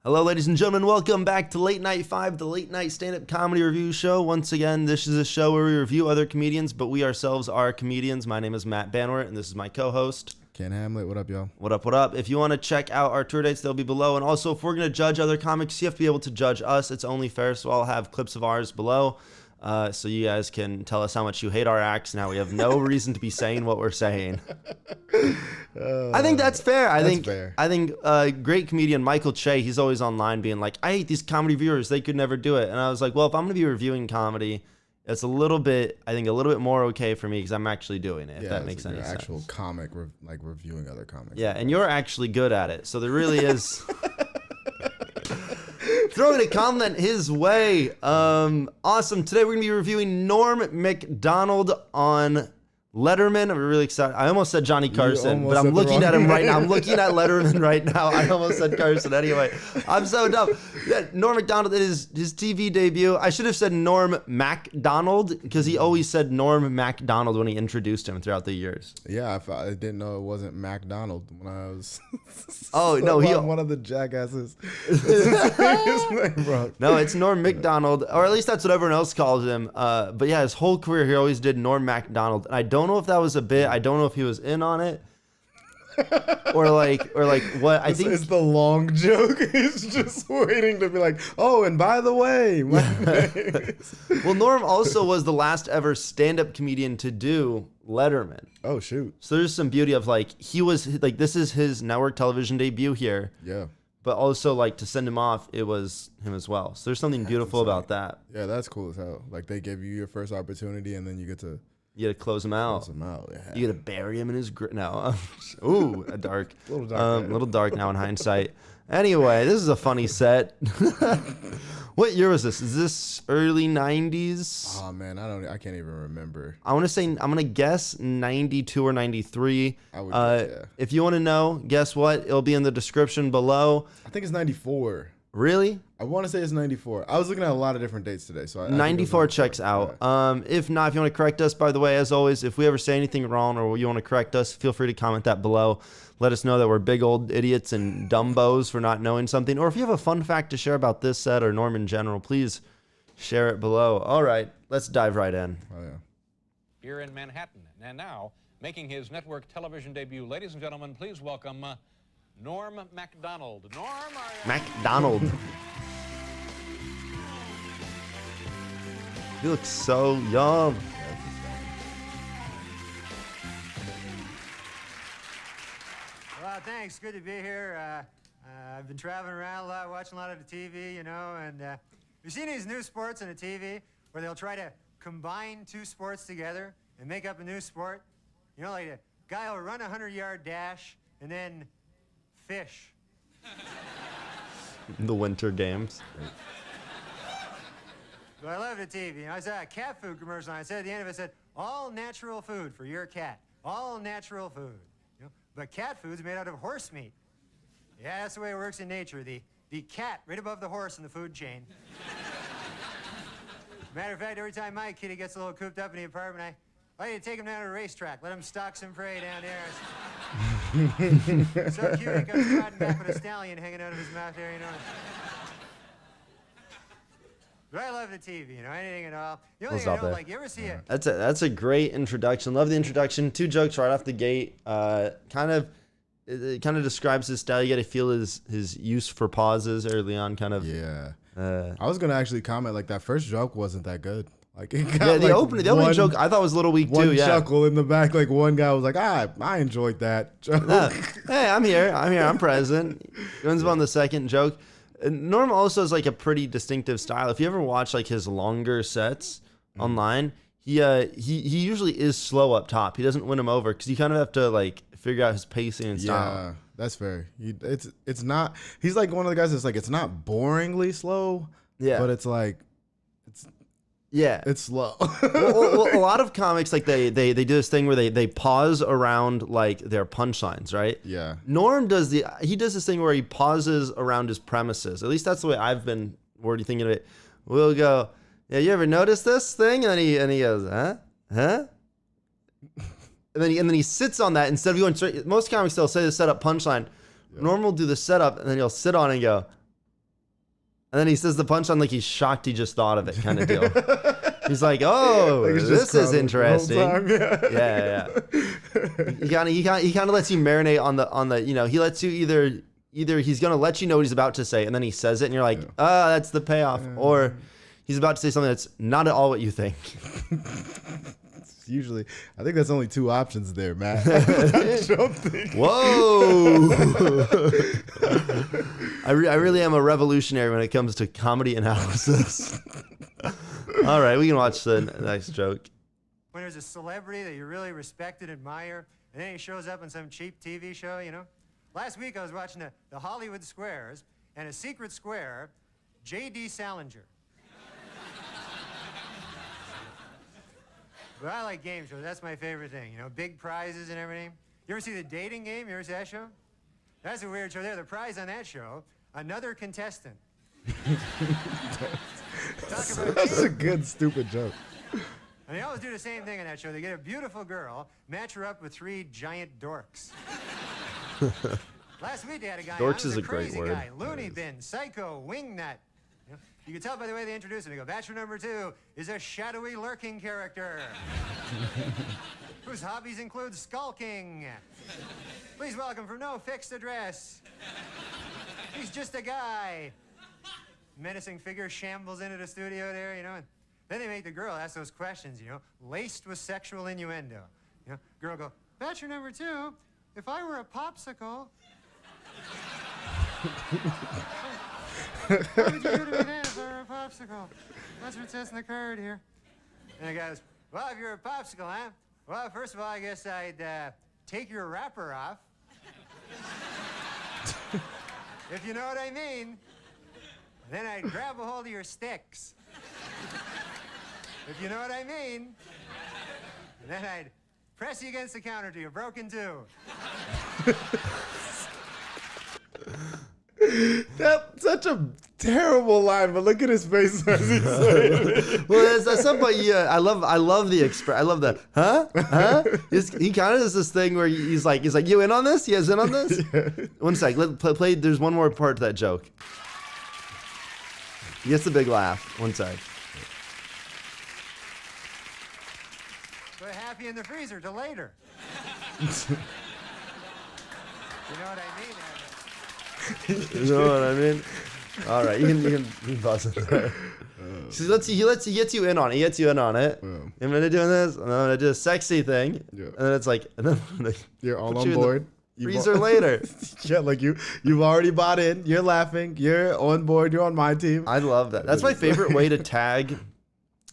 Hello, ladies and gentlemen. Welcome back to Late Night 5, the late night stand-up comedy review show. Once again, this is a show where we review other comedians, but we ourselves are comedians. My name is Matt Banwart, and this is my co-host, Ken Hamlet. What up, y'all? What up, what up? If you want to check out our tour dates, they'll be below. And also, if we're going to judge other comics, you have to be able to judge us. It's only fair, so I'll have clips of ours below. So you guys can tell us how much you hate our acts. Now we have no reason to be saying what we're saying. I think that's fair. I think great comedian Michael Che, he's always online being like, I hate these comedy viewers. They could never do it. And I was like, well, if I'm going to be reviewing comedy, it's a little bit more okay for me because I'm actually doing it, if that makes any sense. Actual comic, like reviewing other comics. Yeah, and you're actually good at it. So there really is... Throwing a comment his way. Awesome. Today we're going to be reviewing Norm Macdonald on Letterman. I'm really excited. I almost said Johnny Carson, but I'm looking at him right now. I'm looking at Letterman right now. I almost said Carson anyway. I'm so dumb. Yeah, Norm Macdonald, it is his TV debut. I should have said Norm Macdonald because he always said Norm Macdonald when he introduced him throughout the years. Yeah, I didn't know it wasn't Macdonald when I was... Oh, no. One of the jackasses. His name, bro. No, it's Norm Macdonald, or at least that's what everyone else calls him. But yeah, his whole career, he always did Norm Macdonald. And I don't know if that was a bit. I don't know if he was in on it. or like what I think it's the long joke. He's just waiting to be like, oh, and by the way, well, Norm also was the last ever stand-up comedian to do Letterman. Oh shoot! So there's some beauty of like he was like this is his network television debut here. Yeah. But also like to send him off, it was him as well. So there's something beautiful about that. Yeah, that's cool as hell. Like they give you your first opportunity, and then you get to. You gotta close him out. Yeah. You gotta bury him in his no. Ooh, a dark. A little dark. Little dark now in hindsight. Anyway, this is a funny set. What year was this? Is this early 90s? Oh man, I can't even remember. I'm gonna guess 92 or 93. I would guess, yeah. If you want to know, guess what? It'll be in the description below. I think it's 94. Really? I want to say it's 94. I was looking at a lot of different dates today, so 94 checks out. Yeah. If not, if you want to correct us, by the way, as always, if we ever say anything wrong or you want to correct us, feel free to comment that below. Let us know that we're big old idiots and dumbos for not knowing something. Or if you have a fun fact to share about this set or Norm in general, please share it below. All right, let's dive right in. Oh yeah. Here in Manhattan, and now making his network television debut, ladies and gentlemen, please welcome Norm Macdonald. Norm, Macdonald. He looks so young. Well, thanks. Good to be here. I've been traveling around a lot, watching a lot of the TV, you know, and you've seen these new sports on the TV where they'll try to combine two sports together and make up a new sport. You know, like a guy will run a 100-yard dash and then fish. The Winter Games. So I love the TV. You know, I saw a cat food commercial, and I said at the end of it, I said, all natural food for your cat. All natural food. You know? But cat food's made out of horse meat. Yeah, that's the way it works in nature. The cat right above the horse in the food chain. Matter of fact, every time my kitty gets a little cooped up in the apartment, I need to take him down to a racetrack, let him stalk some prey down there. So cute, he comes trotting back with a stallion hanging out of his mouth there, you know. But I love the TV, you know, anything at all. The only thing I don't like, you ever see it? That's a great introduction. Love the introduction. 2 jokes right off the gate. It kind of describes his style. You got to feel his use for pauses early on. Kind of. Yeah. I was gonna actually comment like that first joke wasn't that good. Like it got, yeah, the like opening joke I thought was a little weak too. Yeah. One chuckle in the back. Like one guy was like, I enjoyed that joke. Hey, I'm here. I'm present. He wins on the second joke. Norm also has like a pretty distinctive style. If you ever watch like his longer sets online, he usually is slow up top. He doesn't win him over because you kind of have to like figure out his pacing and style. Yeah, that's fair. It's not. He's like one of the guys that's like it's not boringly slow. Yeah, but it's like it's slow. well, a lot of comics like they do this thing where they pause around like their punchlines, right? Yeah. Norm does this thing where he pauses around his premises. At least that's the way I've been already thinking of it. We'll go, yeah, you ever notice this thing? And he goes, huh? And then he sits on that instead of going straight. Most comics they'll say the setup punchline. Yeah. Norm will do the setup and then he'll sit on it and go, And then he says the punchline like he's shocked he just thought of it, kind of deal. He's like, "Oh, Like it's this just is crowded the whole interesting." time, Yeah. He kind of lets you marinate on the he lets you either he's gonna let you know what he's about to say, and then he says it, and you're like, that's the payoff, or he's about to say something that's not at all what you think. Usually, I think that's only two options there, Matt. I don't think. Whoa! I really am a revolutionary when it comes to comedy analysis. All right, we can watch the next joke. When there's a celebrity that you really respect and admire, and then he shows up on some cheap TV show, you know? Last week I was watching the Hollywood Squares, and a secret square, J.D. Salinger. But I like game shows. That's my favorite thing, you know? Big prizes and everything. You ever see The Dating Game? You ever see that show? That's a weird show there. The prize on that show, another contestant. That's a good, stupid joke. And they always do the same thing on that show. They get a beautiful girl, match her up with 3 giant dorks. Last week they had a guy Dorks on, is a a great crazy word. guy, loony bin, psycho, wingnut. You can tell by the way they introduce him. They go, bachelor number 2 is a shadowy lurking character whose hobbies include skulking. Please welcome from no fixed address. He's just a guy. Menacing figure shambles into the studio there, you know, and then they make the girl ask those questions, you know, laced with sexual innuendo. You know, girl go, bachelor number 2, if I were a popsicle, what would you do to me then if I were a popsicle? That's what's says in the card here. And the guy goes, well, if you're a popsicle, huh? Well, first of all, I guess I'd take your wrapper off. If you know what I mean. Then I'd grab a hold of your sticks. If you know what I mean. And then I'd press you against the counter till you're broken too. That's such a terrible line, but look at his face as he's saying it. Well, at some point, yeah, I love the express. I love the huh. He kind of does this thing where he's like, you in on this? You guys in on this? Yeah. One sec. Let play. There's one more part to that joke. He gets the big laugh. One sec. Put happy in the freezer till later. You know what I mean? You know what I mean? All right, you can pause it there. So he gets you in on it. He gets you in on it. I'm gonna do this, and I'm gonna do a sexy thing, and then it's like, and then you're all on board. Freezer later. Yeah, like you've already bought in. You're laughing. You're on board. You're on my team. I love that. That's my favorite way to tag,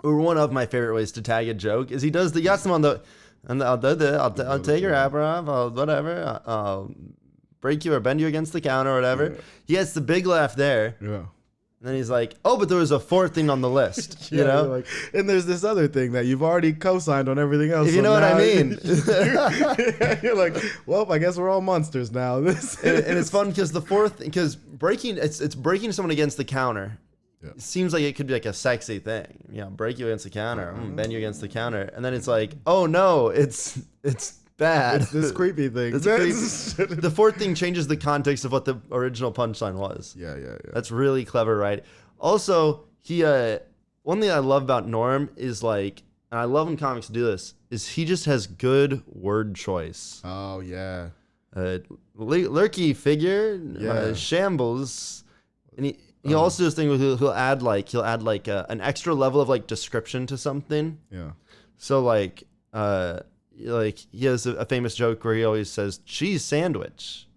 or one of my favorite ways to tag a joke is he got some on the, and I'll take your wrapper off. I'll break you or bend you against the counter or whatever. Yeah. He has the big laugh there. Yeah. And then he's like, oh, but there was a 4th thing on the list, yeah, you know? Like, and there's this other thing that you've already co-signed on everything else. If you know what I mean. You're like, well, I guess we're all monsters now. And it's fun because because breaking, it's breaking someone against the counter. Yeah. It seems like it could be like a sexy thing. You know, break you against the counter, bend you against the counter. And then it's like, oh no, it's bad. It's this creepy thing. The 4th thing changes the context of what the original punchline was. Yeah. That's really clever, right? Also, one thing I love about Norm is like, and I love when comics do this, is he just has good word choice. Oh yeah. Lurky figure, shambles, and he also does thing where he'll add like an extra level of like description to something. Yeah. So like he has a famous joke where he always says cheese sandwich,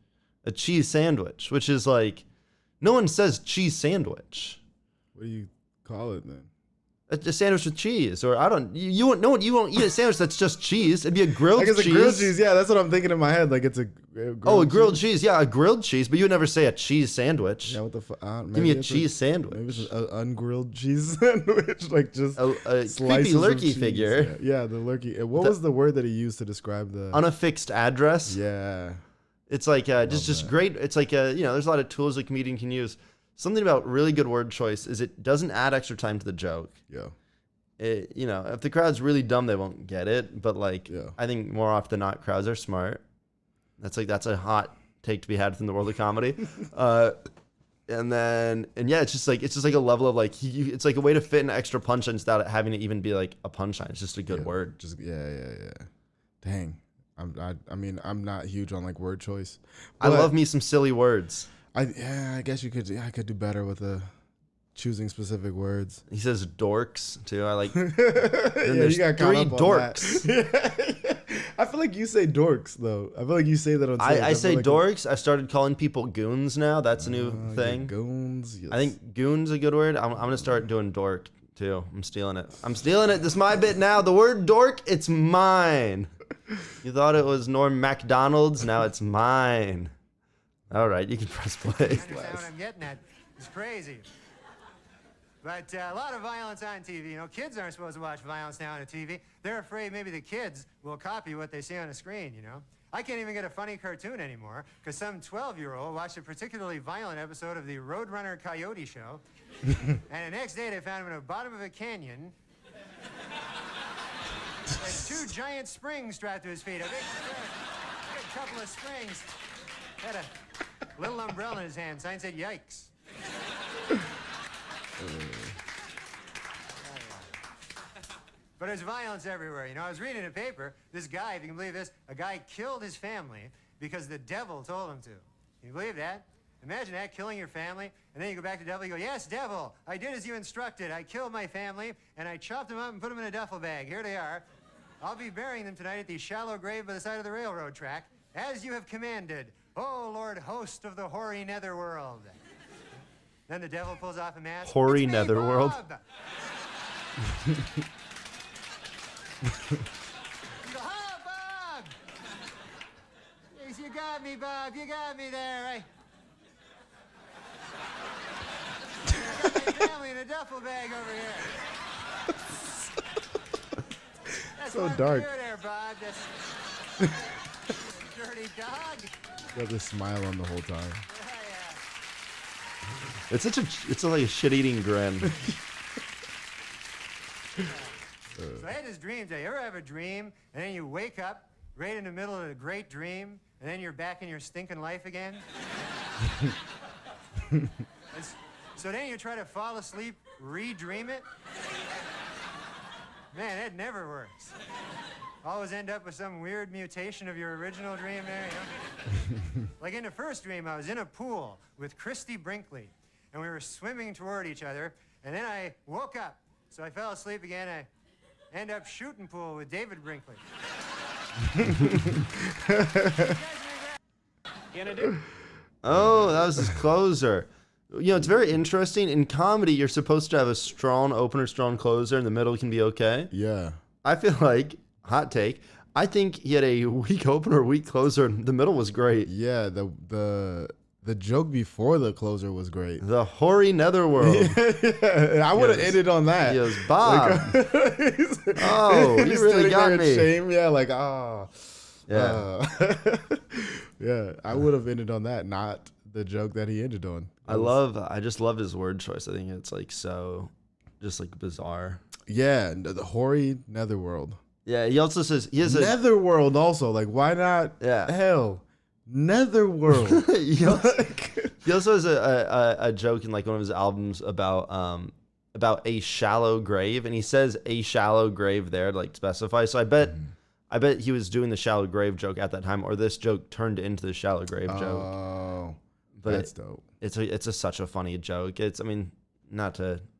a cheese sandwich, which is like, no one says cheese sandwich. What do you call it then? A sandwich with cheese, or you won't eat a sandwich that's just cheese. It'd be a grilled cheese. I guess a grilled cheese, yeah, that's what I'm thinking in my head. Like it's a grilled cheese. Yeah, a grilled cheese, but you would never say a cheese sandwich. Yeah, what the fuck? Give me a cheese sandwich. Maybe it's an ungrilled cheese sandwich, like just a creepy lurky figure. Yeah, the lurky. What was the word that he used to describe the unaffixed address? Yeah, it's like just great. It's like there's a lot of tools a comedian can use. Something about really good word choice is it doesn't add extra time to the joke. Yeah. If the crowd's really dumb, they won't get it. But I think more often than not, crowds are smart. That's a hot take to be had from the world of comedy. And yeah, it's just like a level of like it's like a way to fit an extra punchline without it having to even be like a punchline. It's just a good word. Just yeah. Dang. I mean, I'm not huge on like word choice. I love me some silly words. I guess you could. Yeah, I could do better with choosing specific words. He says dorks too. I like. Yeah, there's you got caught three up on dorks. that. I feel like you say dorks though. I feel like you say that on stage. I say like dorks. I started calling people goons now. That's a new thing. Goons. Yes. I think goon's a good word. I'm gonna start doing dork too. I'm stealing it. This is my bit now. The word dork, it's mine. You thought it was Norm Macdonald's. Now it's mine. All right, you can press play. I understand what I'm getting at. It's crazy. But a lot of violence on TV. You know, kids aren't supposed to watch violence now on a TV. They're afraid maybe the kids will copy what they see on a screen, you know. I can't even get a funny cartoon anymore because some 12-year-old watched a particularly violent episode of the Roadrunner Coyote Show. And the next day they found him in the bottom of a canyon with 2 giant springs strapped to his feet. A big couple of springs. Had a little umbrella in his hand. Sign said, "Yikes." But there's violence everywhere. You know, I was reading a paper. This guy, if you can believe this, a guy killed his family because the devil told him to. Can you believe that? Imagine that, killing your family, and then you go back to the devil, you go, "Yes, devil, I did as you instructed. I killed my family, and I chopped them up and put them in a duffel bag. Here they are. I'll be burying them tonight at the shallow grave by the side of the railroad track, as you have commanded, O Lord host of the hoary netherworld." Then the devil pulls off a mask. Hoary "It's me, netherworld. Bob." You go, "Oh, Bob! Yes, you got me, Bob. You got me there. I got my family in a duffel bag over here." That's So what dark. I'm doing there, Bob. That's dirty dog. You have to smile on the whole time. It's like a shit-eating grin. So I had this dream today. You ever have a dream and then you wake up right in the middle of a great dream and then you're back in your stinking life again? So then you try to fall asleep, re-dream it? Man, that never works. Always end up with some weird mutation of your original dream there, you know? Like in the first dream, I was in a pool with Christy Brinkley, and we were swimming toward each other, and then I woke up. So I fell asleep again. I end up shooting pool with David Brinkley. Oh, that was his closer. You know, it's very interesting. In comedy, you're supposed to have a strong opener, strong closer, and the middle can be okay. Yeah. I feel like, hot take, I think he had a weak opener, weak closer, and the middle was great. Yeah. The joke before the closer was great. The hoary netherworld. I would have ended on that. He goes, "Bob." Oh, you really got me. Shame. Yeah, like, ah. Yeah. Yeah, I would have ended on that, not the joke that he ended on. I just love his word choice. I think it's like so, just like bizarre. Yeah, the hoary netherworld. Yeah, he also says he has a Netherworld also. Like, why not? Yeah. Hell, netherworld. he also has a joke in like one of his albums about a shallow grave, and he says a shallow grave there to like specify. So I bet he was doing the shallow grave joke at that time, or this joke turned into the shallow grave joke. Oh, But that's dope. It's such a funny joke.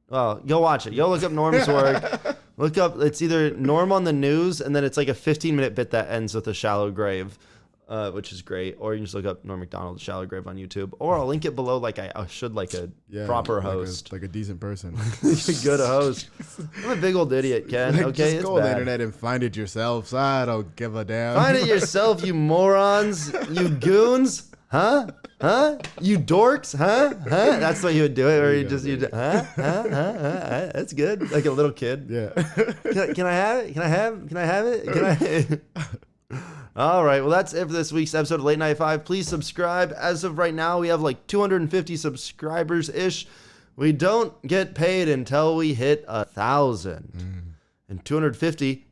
Well, go watch it. Go look up Norm's work. Look up, it's either Norm on the News, and then it's like a 15-minute bit that ends with a shallow grave, which is great. Or you can just look up Norm Macdonald shallow grave on YouTube. Or I'll link it below like I should, like a proper host. Like a decent person. A good host. I'm a big old idiot, Ken. Like, Okay, just go on the internet and find it yourself. So I don't give a damn. Find it yourself, you morons. You goons. Huh? You dorks? Huh? That's what you would do it, or That's good. Like a little kid. Yeah. Can I have it? All right. Well, that's it for this week's episode of Late Night 5. Please subscribe. As of right now, we have like 250 subscribers-ish. We don't get paid until we hit 1,000. And 250,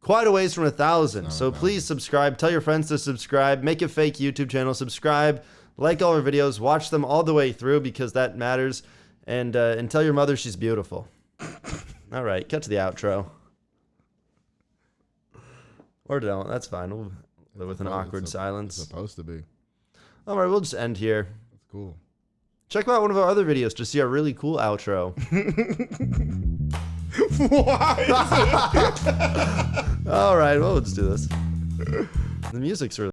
quite a ways from 1,000. So please subscribe. Tell your friends to subscribe. Make a fake YouTube channel. Subscribe. Like all our videos, watch them all the way through because that matters, and tell your mother she's beautiful. All right, cut to the outro. Or don't. That's fine. We'll live with an awkward silence. It's supposed to be. All right, we'll just end here. That's cool. Check out one of our other videos to see our really cool outro. Why? All right, well, let's do this. The music's really